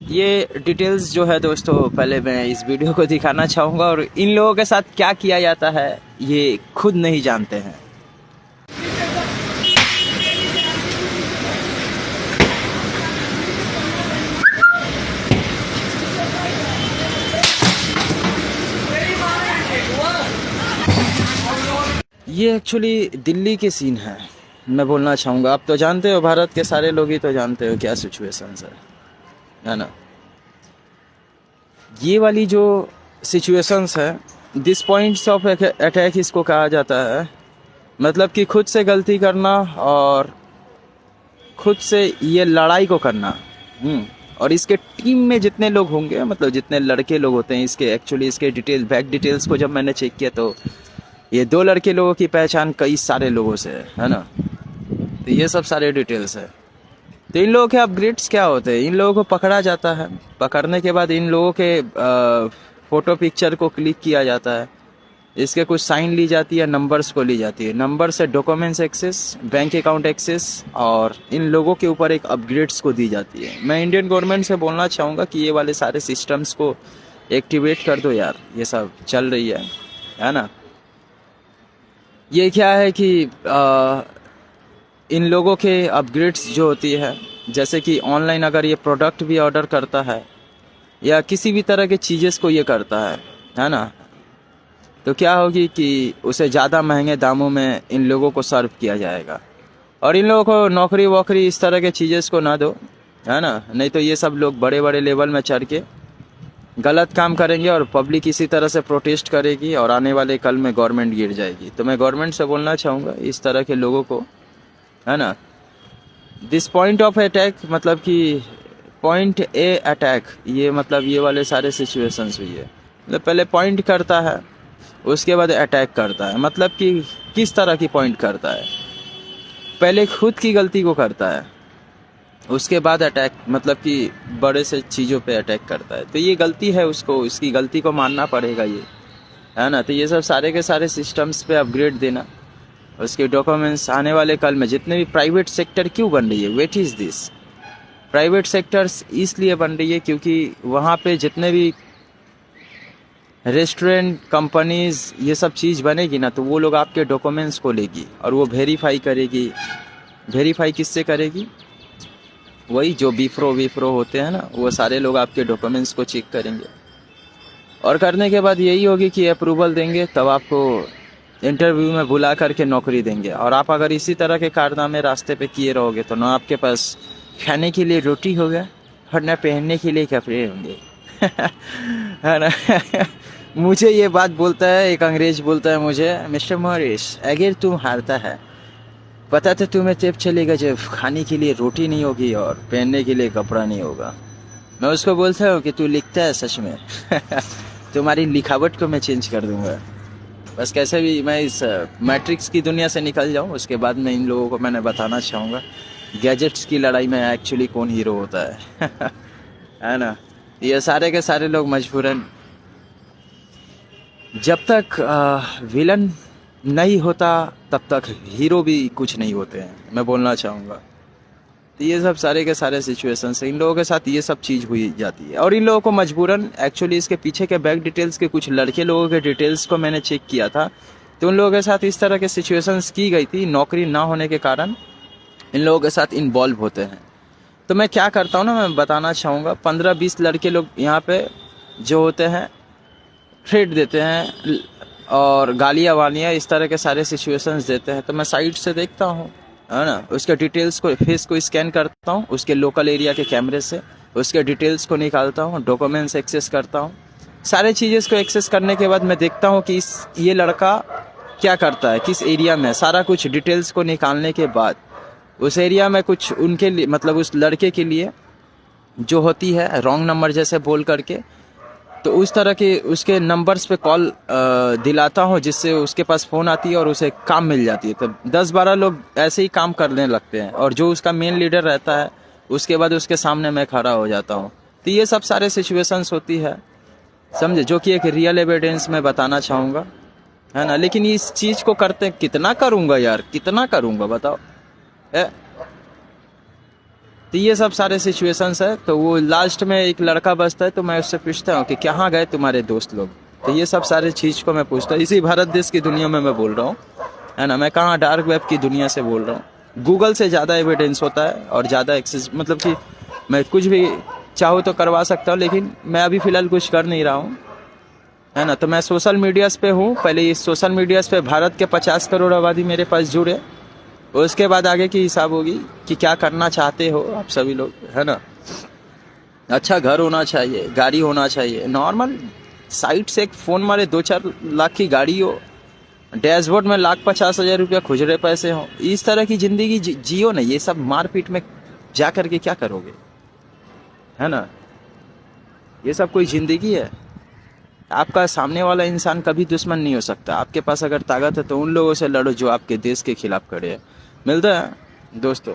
ये डिटेल्स जो है दोस्तों, पहले मैं इस वीडियो को दिखाना चाहूँगा, और इन लोगों के साथ क्या किया जाता है ये खुद नहीं जानते हैं। ये एक्चुअली दिल्ली के सीन है, मैं बोलना चाहूँगा। आप तो जानते हो, भारत के सारे लोग ही तो जानते हो क्या सिचुएशन है ना। ये वाली जो सिचुएशंस है, दिस पॉइंट्स ऑफ अटैक इसको कहा जाता है। मतलब कि खुद से गलती करना और खुद से ये लड़ाई को करना। और इसके टीम में जितने लोग होंगे, मतलब जितने लड़के लोग होते हैं इसके, एक्चुअली इसके डिटेल बैक डिटेल्स को जब मैंने चेक किया तो ये 2 लड़के लोगों की पहचान कई सारे लोगों से है ना। तो ये सब सारे डिटेल्स है। तो इन लोगों के अपग्रेड्स क्या होते हैं, इन लोगों को पकड़ा जाता है। पकड़ने के बाद इन लोगों के फोटो पिक्चर को क्लिक किया जाता है, इसके कुछ साइन ली जाती है, नंबर्स को ली जाती है। नंबर से documents access, bank account access, और इन लोगों के ऊपर एक अपग्रेड्स को दी जाती है। मैं इंडियन गवर्नमेंट से बोलना चाहूँगा कि ये वाले सारे सिस्टम्स को एक्टिवेट कर दो यार, ये सब चल रही है ना। ये क्या है कि इन लोगों के अपग्रेड्स जो होती है, जैसे कि ऑनलाइन अगर ये प्रोडक्ट भी ऑर्डर करता है या किसी भी तरह के चीज़ें को ये करता है ना, तो क्या होगी कि उसे ज़्यादा महंगे दामों में इन लोगों को सर्व किया जाएगा। और इन लोगों को नौकरी वोकरी इस तरह के चीज़ें को ना दो, है ना, नहीं तो ये सब लोग बड़े बड़े लेवल में चढ़ के गलत काम करेंगे और पब्लिक इसी तरह से प्रोटेस्ट करेगी और आने वाले कल में गवर्नमेंट गिर जाएगी। तो मैं गवर्नमेंट से बोलना चाहूँगा इस तरह के लोगों को, है ना, दिस पॉइंट ऑफ अटैक, मतलब कि पॉइंट ए अटैक, ये मतलब ये वाले सारे सिचुएशंस हुई है। मतलब पहले पॉइंट करता है, उसके बाद अटैक करता है। मतलब कि किस तरह की पॉइंट करता है, पहले खुद की गलती को करता है, उसके बाद अटैक, मतलब कि बड़े से चीज़ों पे अटैक करता है। तो ये गलती है, उसको इसकी गलती को मानना पड़ेगा, ये है ना। तो ये सब सारे के सारे सिस्टम्स पे अपग्रेड देना, उसके डॉक्यूमेंट्स आने वाले कल में जितने भी प्राइवेट सेक्टर क्यों बन रही है, wait is this, private sectors इसलिए बन रही है क्योंकि वहाँ पे जितने भी रेस्टोरेंट कंपनीज ये सब चीज़ बनेगी ना, तो वो लोग आपके डॉक्यूमेंट्स को लेगी और वो वेरीफाई करेगी। वेरीफाई किससे करेगी, वही जो विप्रो होते हैं ना, वो सारे लोग आपके डॉक्यूमेंट्स को चेक करेंगे और करने के बाद यही होगी कि अप्रूवल देंगे, तब आपको इंटरव्यू में बुला करके नौकरी देंगे। और आप अगर इसी तरह के कारनामे रास्ते पे किए रहोगे तो ना आपके पास खाने के लिए रोटी होगा और ना पहनने के लिए कपड़े होंगे। है ना। मुझे ये बात बोलता है एक अंग्रेज, बोलता है मुझे, मिस्टर मॉरिस अगर तुम हारता है, पता तो तुम्हें तब चलेगा जब खाने के लिए रोटी नहीं होगी और पहनने के लिए कपड़ा नहीं होगा। मैं उसको बोलता हूँ कि तू लिखता है सच में। तुम्हारी लिखावट को मैं चेंज कर दूंगा, बस कैसे भी मैं इस मैट्रिक्स की दुनिया से निकल जाऊँ। उसके बाद में इन लोगों को मैंने बताना चाहूँगा गैजेट्स की लड़ाई में एक्चुअली कौन हीरो होता है। है ना। ये सारे के सारे लोग मजबूरन, जब तक विलन नहीं होता तब तक हीरो भी कुछ नहीं होते हैं, मैं बोलना चाहूँगा। तो ये सब सारे के सारे सिचुएशंस इन लोगों के साथ ये सब चीज़ हुई जाती है। और इन लोगों को मजबूरन, एक्चुअली इसके पीछे के बैक डिटेल्स के कुछ लड़के लोगों के डिटेल्स को मैंने चेक किया था, तो उन लोगों के साथ इस तरह के सिचुएशंस की गई थी। नौकरी ना होने के कारण इन लोगों के साथ इन्वॉल्व होते हैं। तो मैं क्या करता हूँ ना, मैं बताना चाहूँगा, 15-20 लड़के लोग यहाँ पे जो होते हैं थ्रेट देते हैं और गालियाँ वालियाँ इस तरह के सारे सिचुएशंस देते हैं। तो मैं साइड से देखता हूँ, है ना, उसके डिटेल्स को, फेस को स्कैन करता हूँ उसके लोकल एरिया के कैमरे से, उसके डिटेल्स को निकालता हूँ, डॉक्यूमेंट्स एक्सेस करता हूँ। सारे चीज़ें को एक्सेस करने के बाद मैं देखता हूँ कि ये लड़का क्या करता है, किस एरिया में। सारा कुछ डिटेल्स को निकालने के बाद उस एरिया में कुछ उनके लिए, मतलब उस लड़के के लिए जो होती है रॉन्ग नंबर जैसे बोल करके, तो उस तरह के उसके नंबर्स पे कॉल दिलाता हूँ, जिससे उसके पास फ़ोन आती है और उसे काम मिल जाती है। तो 10-12 लोग ऐसे ही काम करने लगते हैं और जो उसका मेन लीडर रहता है उसके बाद उसके सामने मैं खड़ा हो जाता हूँ। तो ये सब सारे सिचुएशंस होती है, समझे, जो कि एक रियल एविडेंस में बताना चाहूँगा, है ना। लेकिन इस चीज़ को करते कितना करूँगा यार, कितना करूँगा बताओ। तो ये सब सारे सिचुएशंस है। तो वो लास्ट में एक लड़का बचता है, तो मैं उससे पूछता हूँ कि कहाँ गए तुम्हारे दोस्त लोग। तो ये सब सारे चीज़ को मैं पूछता हूँ। इसी भारत देश की दुनिया में मैं बोल रहा हूँ, है ना। मैं कहाँ डार्क वेब की दुनिया से बोल रहा हूँ। गूगल से ज़्यादा एविडेंस होता है और ज़्यादा एक्सेस, मतलब कि मैं कुछ भी चाहूँ तो करवा सकता हूँ, लेकिन मैं अभी फ़िलहाल कुछ कर नहीं रहा हूँ, है ना। तो मैं सोशल मीडियाज़ पे हूँ। पहले इस सोशल मीडियाज़ पे भारत के 50 करोड़ आबादी मेरे पास जुड़े, उसके बाद आगे की हिसाब होगी कि क्या करना चाहते हो आप सभी लोग, है ना। अच्छा घर होना चाहिए, गाड़ी होना चाहिए, नॉर्मल साइट से एक फ़ोन मारे 2-4 लाख की गाड़ी हो, डैशबोर्ड में 1,50,000 रुपया खुजरे पैसे हो, इस तरह की ज़िंदगी जियो ना। ये सब मारपीट में जा करके क्या करोगे, है ना। ये सब कोई ज़िंदगी है? आपका सामने वाला इंसान कभी दुश्मन नहीं हो सकता। आपके पास अगर ताकत है तो उन लोगों से लड़ो जो आपके देश के खिलाफ खड़े हैं। मिलता है दोस्तों।